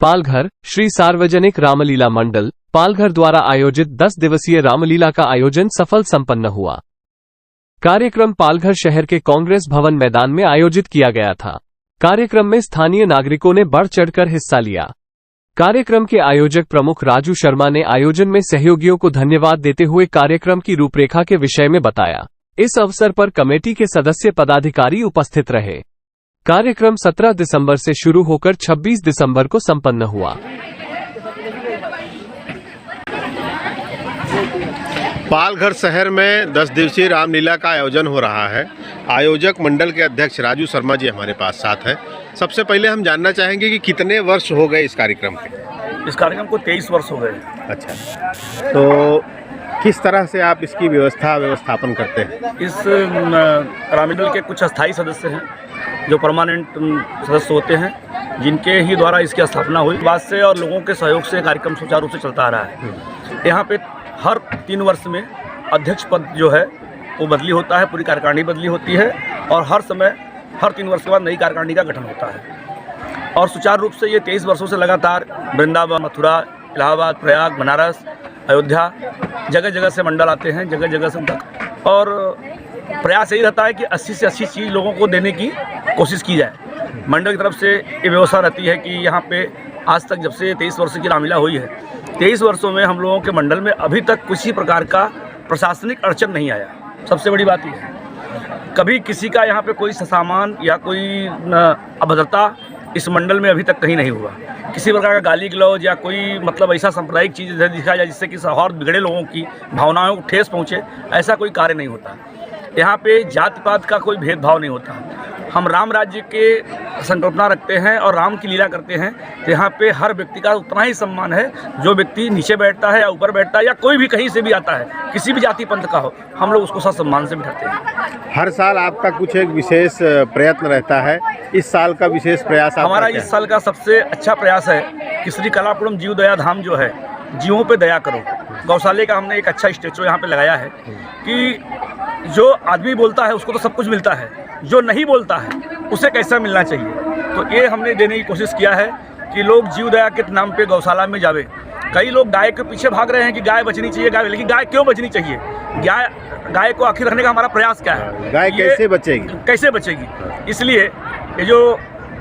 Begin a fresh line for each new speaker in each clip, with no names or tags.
पालघर श्री सार्वजनिक रामलीला मंडल पालघर द्वारा आयोजित 10 दिवसीय रामलीला का आयोजन सफल संपन्न हुआ। कार्यक्रम पालघर शहर के कांग्रेस भवन मैदान में आयोजित किया गया था। कार्यक्रम में स्थानीय नागरिकों ने बढ़ चढ़कर हिस्सा लिया। कार्यक्रम के आयोजक प्रमुख राजू शर्मा ने आयोजन में सहयोगियों को धन्यवाद देते हुए कार्यक्रम की रूपरेखा के विषय में बताया। इस अवसर पर कमेटी के सदस्य पदाधिकारी उपस्थित रहे। कार्यक्रम 17 दिसंबर से शुरू होकर 26 दिसंबर को संपन्न हुआ।
पालघर शहर में 10 दिवसीय रामलीला का आयोजन हो रहा है। आयोजक मंडल के अध्यक्ष राजू शर्मा जी हमारे पास साथ है। सबसे पहले हम जानना चाहेंगे कि कितने वर्ष हो गए इस कार्यक्रम के?
इस कार्यक्रम को 23 वर्ष हो गए।
अच्छा, तो किस तरह से आप इसकी व्यवस्थापन करते हैं?
इस रामलीला के कुछ अस्थायी सदस्य हैं जो परमानेंट सदस्य होते हैं, जिनके ही द्वारा इसकी स्थापना हुई। बात से और लोगों के सहयोग से कार्यक्रम सुचारू रूप से चलता आ रहा है। यहाँ पे हर 3 वर्ष में अध्यक्ष पद जो है वो बदली होता है, पूरी कार्यकारिणी बदली होती है और हर समय हर 3 वर्ष के बाद नई कार्यकारिणी का गठन होता है। और सुचारू रूप से ये 23 वर्षों से लगातार वृंदावन, मथुरा, इलाहाबाद, प्रयाग, बनारस, अयोध्या, जगह जगह से मंडल आते हैं, जगह जगह से और प्रयास यही रहता है कि 80 से 80 चीज़ लोगों को देने की कोशिश की जाए। मंडल की तरफ से ये व्यवस्था रहती है कि यहाँ पे आज तक जब से 23 वर्ष की रामलीला हुई है, 23 वर्षों में हम लोगों के मंडल में अभी तक किसी प्रकार का प्रशासनिक अड़चन नहीं आया। सबसे बड़ी बात ये है, कभी किसी का यहाँ पे कोई सामान या कोई अभद्रता इस मंडल में अभी तक कहीं नहीं हुआ। किसी प्रकार का गाली गलौज या कोई मतलब ऐसा सांप्रदायिक चीज़ दिखाया जाए जिससे कि और बिगड़े लोगों की भावनाओं को ठेस पहुँचे, ऐसा कोई कार्य नहीं होता। यहाँ पे जाति पात का कोई भेदभाव नहीं होता। हम राम राज्य के संकल्पना रखते हैं और राम की लीला करते हैं, तो यहाँ पे हर व्यक्ति का उतना ही सम्मान है। जो व्यक्ति नीचे बैठता है या ऊपर बैठता है या कोई भी कहीं से भी आता है, किसी भी जाति पंथ का हो, हम लोग उसको सब सम्मान से बिठाते हैं।
हर साल आपका कुछ एक विशेष प्रयत्न रहता है। इस साल का विशेष प्रयास
हमारा इस साल का सबसे अच्छा प्रयास है कि श्री कलापुरम जीव दया धाम जो है, जीवों पे दया करो, गौशाले का हमने एक अच्छा स्टेचू यहाँ पे लगाया है कि जो आदमी बोलता है उसको तो सब कुछ मिलता है, जो नहीं बोलता है उसे कैसा मिलना चाहिए। तो ये हमने देने की कोशिश किया है कि लोग जीव दया के नाम पे गौशाला में जावे। कई लोग गाय के पीछे भाग रहे हैं कि गाय बचनी चाहिए, गाय, लेकिन गाय क्यों बचनी चाहिए? गाय को आखिर रखने का हमारा प्रयास क्या है?
गाय कैसे बचेगी?
इसलिए ये जो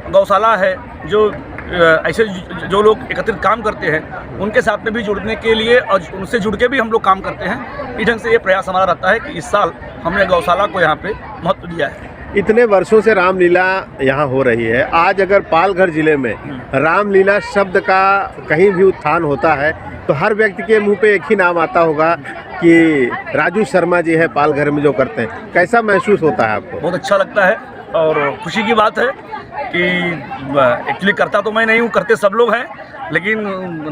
गौशाला है, जो ऐसे जो लोग एकत्रित काम करते हैं, उनके साथ में भी जुड़ने के लिए और उनसे जुड़ के भी हम लोग काम करते हैं। इस ढंग से ये प्रयास हमारा रहता है कि इस साल हमने गौशाला को यहाँ पे महत्व दिया है।
इतने वर्षों से रामलीला यहाँ हो रही है, आज अगर पालघर जिले में रामलीला शब्द का कहीं भी उत्थान होता है तो हर व्यक्ति के मुंह पे एक ही नाम आता होगा कि राजू शर्मा जी है पालघर में जो करते हैं। कैसा महसूस होता है आपको?
बहुत अच्छा लगता है और खुशी की बात है कि एक्चुअली करता तो मैं नहीं हूँ, करते सब लोग हैं, लेकिन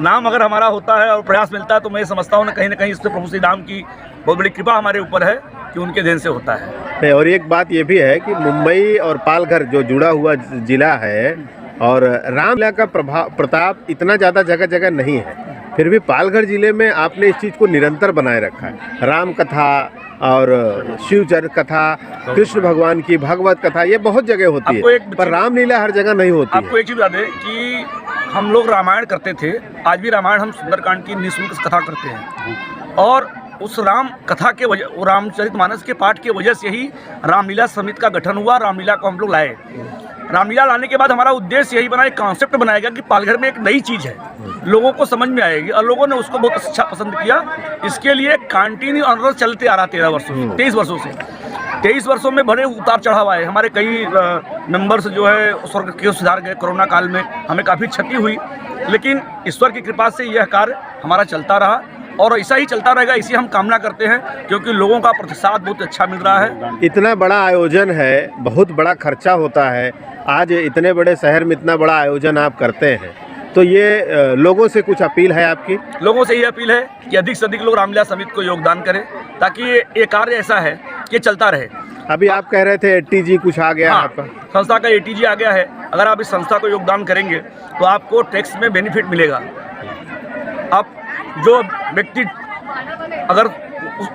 नाम अगर हमारा होता है और प्रयास मिलता है तो मैं समझता हूँ ना कहीं इस प्रभु श्री राम की बहुत बड़ी कृपा हमारे ऊपर है कि उनके देन से होता है।
और एक बात ये भी है कि मुंबई और पालघर जो जुड़ा हुआ जिला है और रामलीला का प्रताप इतना ज़्यादा जगह जगह नहीं है, फिर भी पालघर जिले में आपने इस चीज़ को निरंतर बनाए रखा है। राम कथा और शिव चरित्र कथा, कृष्ण भगवान की भागवत कथा, ये बहुत जगह होती है, पर रामलीला हर जगह नहीं होती।
आपको एक चीज़ बता दें कि हम लोग रामायण करते थे, आज भी रामायण हम सुंदरकांड की निःशुल्क कथा करते हैं और उस राम कथा के वजह, रामचरितमानस के पाठ की वजह से ही रामलीला समिति का गठन हुआ। रामलीला को हम लोग लाए। रामलीला लाने के बाद हमारा उद्देश्य यही बना, एक कॉन्सेप्ट बनाया गया कि पालघर में एक नई चीज़ है, लोगों को समझ में आएगी और लोगों ने उसको बहुत अच्छा पसंद किया। इसके लिए कंटिन्यू ऑनर चलते आ रहा 13 वर्षों से, 23 वर्षों से। 23 वर्षों में बड़े उतार चढ़ाव आए। हमारे कई मेंबर्स जो है स्वर्ग के सुधार गए। कोरोना काल में हमें काफ़ी क्षति हुई, लेकिन ईश्वर की कृपा से यह कार्य हमारा चलता रहा और ऐसा ही चलता रहेगा, इसी हम कामना करते हैं, क्योंकि लोगों का प्रतिसाद बहुत अच्छा मिल रहा है।
इतना बड़ा आयोजन है, बहुत बड़ा खर्चा होता है। आज इतने बड़े शहर में इतना बड़ा आयोजन आप करते हैं, तो ये लोगों से कुछ अपील है आपकी?
लोगों से ये अपील है कि अधिक से अधिक लोग रामलीला समिति को योगदान करें, ताकि ये कार्य ऐसा है कि चलता रहे।
अभी आप कह रहे थे ATG कुछ आ गया?
हाँ,
आपका
संस्था का ATG आ गया है। अगर आप इस संस्था को योगदान करेंगे तो आपको टैक्स में बेनिफिट मिलेगा। आप जो व्यक्ति अगर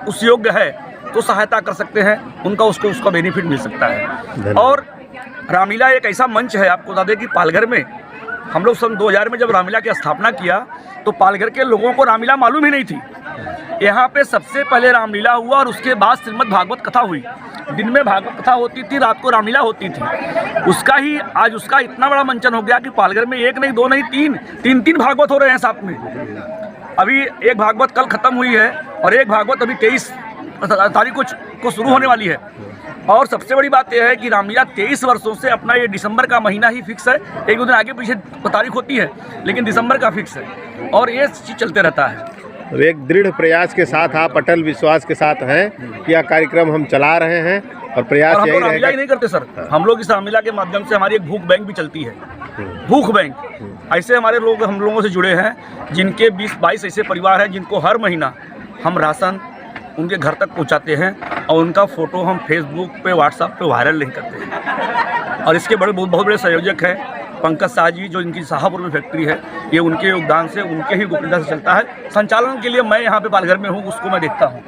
उस योग्य है उसको सहायता कर सकते हैं, उनका उसको उसका बेनिफिट मिल सकता है।
धन्यवाद।
और रामलीला एक ऐसा मंच है, आपको बता दें कि पालघर में हम लोग सन 2000 में जब रामलीला की स्थापना किया तो पालघर के लोगों को रामलीला मालूम ही नहीं थी। यहाँ पे सबसे पहले रामलीला हुआ और उसके बाद श्रीमद् भागवत कथा हुई। दिन में भागवत कथा होती थी, रात को रामलीला होती थी। उसका ही आज उसका इतना बड़ा मंचन हो गया कि पालघर में एक नहीं, दो नहीं, तीन भागवत हो रहे हैं साथ में। अभी एक भागवत कल खत्म हुई है और एक भागवत अभी 23 तारीख को शुरू होने वाली है। और सबसे बड़ी बात यह है कि रामलीला 23 वर्षों से अपना ये दिसंबर का महीना ही फिक्स है। एक दो दिन आगे पीछे तारीख होती है, लेकिन दिसंबर का फिक्स है और ये चीज़ चलते रहता है।
तो एक दृढ़ प्रयास के साथ, आप अटल विश्वास के साथ हैं कि यह कार्यक्रम हम चला रहे हैं और प्रयास
और हम
यही
तो रामलीला ही
रहेगा।
नहीं करते सर, हम लोग इस रामलीला के माध्यम से हमारी एक भूख बैंक भी चलती है। भूख बैंक ऐसे हमारे लोग हम लोगों से जुड़े हैं जिनके 20-22 ऐसे परिवार हैं जिनको हर महीना हम राशन उनके घर तक पहुंचाते हैं और उनका फ़ोटो हम फेसबुक पे, व्हाट्सएप पे वायरल नहीं करते हैं। और इसके बहुत बड़े संयोजक हैं पंकज शाह जी, जो इनकी शाहपुर में फैक्ट्री है। ये उनके योगदान से, उनके ही गोपनीयता से चलता है। संचालन के लिए मैं यहाँ पे पालघर में हूँ, उसको मैं देखता हूँ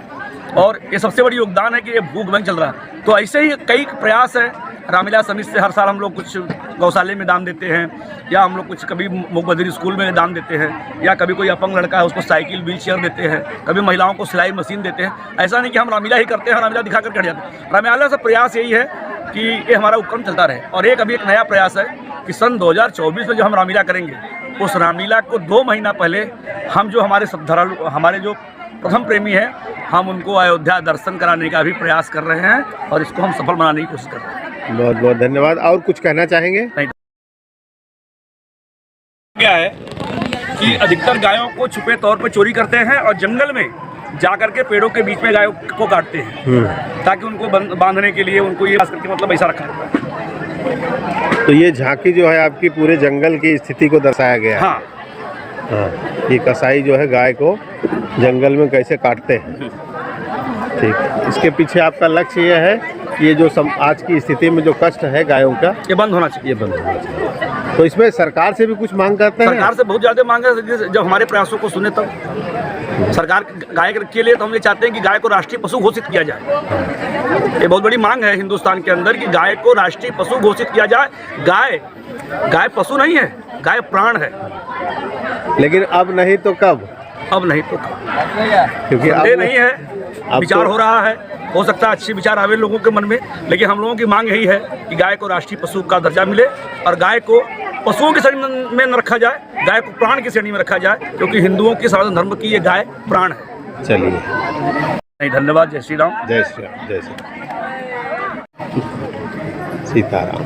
और ये सबसे बड़ी योगदान है कि ये भूख बैंक चल रहा है। तो ऐसे ही कई प्रयास है रामलीला समिति से। हर साल हम लोग कुछ गौशाले में दान देते हैं, या हम लोग कुछ कभी मुकबदरी स्कूल में दान देते हैं, या कभी कोई अपंग लड़का है उसको साइकिल, व्हील चेयर देते हैं, कभी महिलाओं को सिलाई मशीन देते हैं। ऐसा नहीं कि हम रामलीला ही करते हैं, रामलीला दिखा कर हट जाते हैं। रामलीला से प्रयास यही है कि ये हमारा उपक्रम चलता रहे। और अभी एक नया प्रयास है कि सन 2024 में जो हम रामलीला करेंगे, उस रामलीला को 2 महीना पहले हम जो हमारे श्रद्धालु, हमारे जो प्रथम प्रेमी हैं, हम उनको अयोध्या दर्शन कराने का भी प्रयास कर रहे हैं और इसको हम सफल बनाने की कोशिश कर रहे हैं।
बहुत बहुत धन्यवाद। और कुछ कहना चाहेंगे?
नहीं, क्या है कि अधिकतर गायों को छुपे तौर पर चोरी करते हैं और जंगल में जाकर के पेड़ों के बीच में गायों को काटते हैं ताकि उनको बांधने के लिए उनको ये करके मतलब ऐसा रखा है।
तो ये झांकी जो है आपकी पूरे जंगल की स्थिति को दर्शाया गया है।
हाँ,
हाँ, ये कसाई जो है गाय को जंगल में कैसे काटते हैं। ठीक, इसके पीछे आपका लक्ष्य ये है कि ये जो आज की स्थिति में जो कष्ट है गायों का,
ये बंद होना चाहिए।
ये बंद होना चाहिए। तो इसमें सरकार से भी कुछ मांग करते हैं?
सरकार से बहुत ज़्यादा मांग है। जब हमारे प्रयासों को सुने तब सरकार गाय के लिए तो हम ये चाहते हैं कि गाय को राष्ट्रीय पशु घोषित किया जाए। ये बहुत बड़ी मांग है हिंदुस्तान के अंदर कि गाय को राष्ट्रीय पशु घोषित किया जाए। गाय पशु नहीं है, गाय प्राण है।
लेकिन अब नहीं तो कब?
अब नहीं तो कब,
क्योंकि अब
नहीं है, विचार हो रहा है। हो सकता है अच्छे विचार आवे लोगों के मन में, लेकिन हम लोगों की मांग यही है कि गाय को राष्ट्रीय पशु का दर्जा मिले और गाय को पशुओं की श्रेणी में न रखा जाए, गाय को प्राण की श्रेणी में रखा जाए, क्योंकि हिंदुओं के सनातन धर्म की ये गाय प्राण है।
चलिए,
नहीं, धन्यवाद। जय श्री राम।
जय श्री राम। जय श्री राम। सीताराम।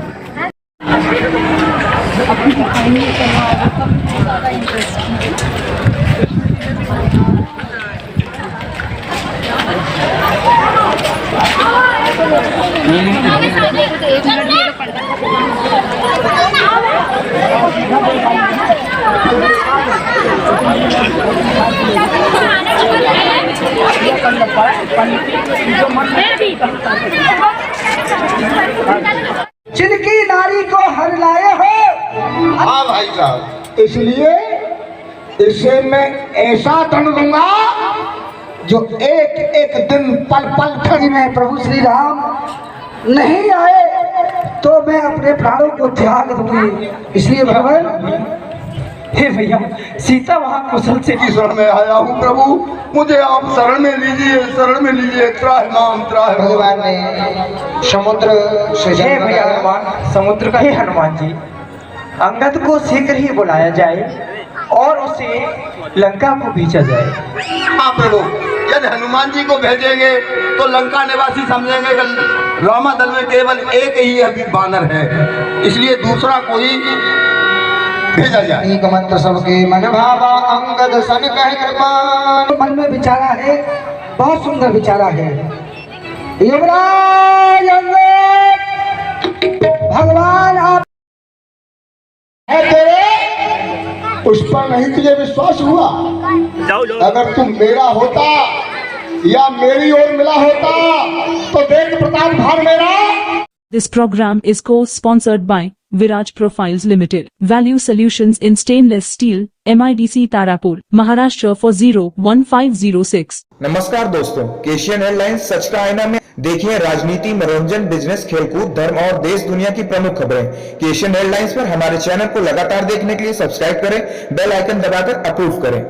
जिनकी नारी को हर लाए हो।
हाँ भाई साहब, इसलिए इसे मैं ऐसा दंड दूंगा जो एक एक दिन पल पल खड़ी
में प्रभु श्री राम नहीं आए तो मैं अपने प्राणों को त्याग दूंगी। इसलिए भगवान, हे भैया, सीता वहाँ कुशल से
शरण में आया हूँ प्रभु, मुझे आप शरण में लीजिए, शरण में लीजिए। त्राहिमाम त्राहिमाम।
भगवान ने समुद्र से भैया हनुमान, समुद्र का हे हनुमान जी, अंगद को शीघ्र ही बुलाया जाए और उसे लंका को भेजा जाए।
हाँ प्रभु, यदि हनुमान जी को भेजेंगे तो लंका निवासी समझेंगे कि रामा दल में केवल एक ही अभी बानर है, इसलिए दूसरा कोई भेजा जाए।
एक मंत्र सबके मन भावा अंगद सन कह कृपान। मन में विचारा है, बहुत सुंदर विचारा है। युवराज अंगद, भगवान आप
है तेरे, उस पर नहीं तुझे विश्वास हुआ?
जाओ।
अगर तुम मेरा होता या मेरी ओर मिला होता तो देख प्रताप भाग मेरा।
This program is co-sponsored by Viraj Profiles Limited, Value Solutions in Stainless Steel, MIDC Tarapur, Maharashtra for 01506.
नमस्कार दोस्तों, एशियन एयरलाइंस सच का आईना में देखिए राजनीति, मनोरंजन, बिजनेस, खेलकूद, धर्म और देश दुनिया की प्रमुख खबरें। एशियन एयरलाइंस पर हमारे चैनल को लगातार देखने के लिए सब्सक्राइब करें, बेल आइकन दबाकर अप्रूव करें।